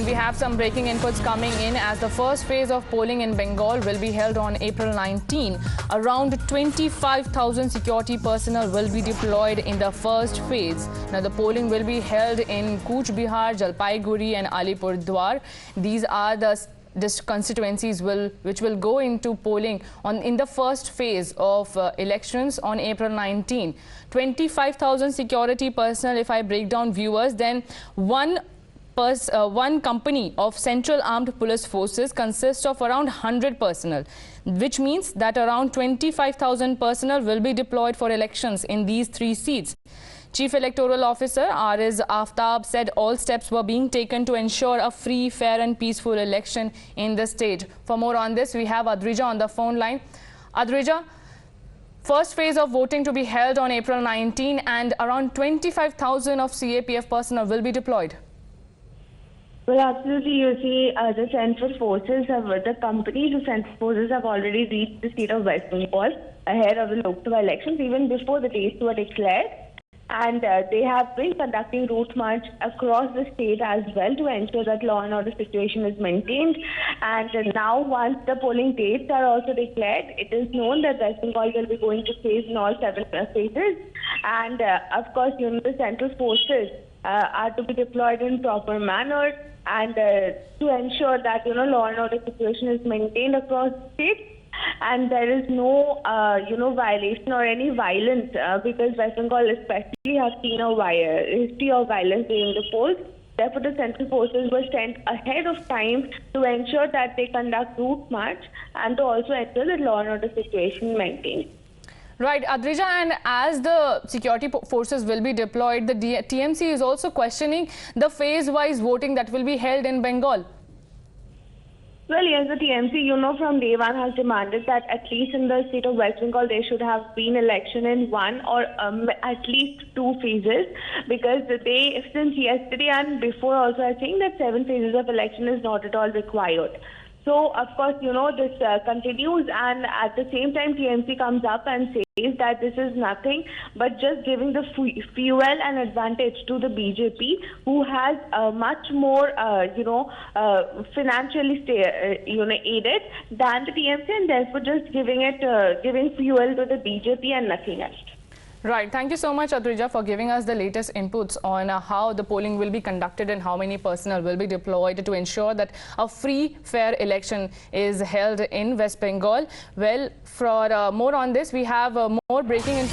And we have some breaking inputs coming in as the first phase of polling in Bengal will be held on April 19. Around 25,000 security personnel will be deployed in the first phase. Now, the polling will be held in Cooch Behar, Jalpaiguri and Alipurduar. These are the constituencies which will go into polling in the first phase of elections on April 19. 25,000 security personnel. If I break down, viewers, then one company of Central Armed Police Forces consists of around 100 personnel, which means that around 25,000 personnel will be deployed for elections in these three seats. Chief Electoral Officer R.S. Aftab said all steps were being taken to ensure a free, fair and peaceful election in the state. For more on this, we have Adrija on the phone line. Adrija, first phase of voting to be held on April 19 and around 25,000 of CAPF personnel will be deployed. Well, absolutely. You see, the central forces, the companies of central forces have already reached the state of West Bengal ahead of the Lok Sabha elections, even before the dates were declared. And they have been conducting route march across the state as well to ensure that law and order situation is maintained. And now, once the polling dates are also declared, it is known that West Bengal will be going to phase in all 7 phases. And of course, the central forces are to be deployed in proper manner and to ensure that law and order situation is maintained across the state. And there is no, violation or any violence because West Bengal especially have seen a history of violence during the polls. Therefore, the central forces were sent ahead of time to ensure that they conduct route march and to also ensure that law and order situation maintained. Right, Adrija, and as the security forces will be deployed, the TMC is also questioning the phase-wise voting that will be held in Bengal. Well, yes, the TMC, from day one has demanded that at least in the state of West Bengal, there should have been election in 1 or at least 2 phases, because since yesterday and before also are saying that 7 phases of election is not at all required. So, of course, this continues, and at the same time, TMC comes up and says that this is nothing but just giving the fuel and advantage to the BJP, who has much more, financially aided than the TMC, and therefore just giving fuel to the BJP and nothing else. Right. Thank you so much, Adrija, for giving us the latest inputs on how the polling will be conducted and how many personnel will be deployed to ensure that a free, fair election is held in West Bengal. Well, for more on this, we have more breaking input.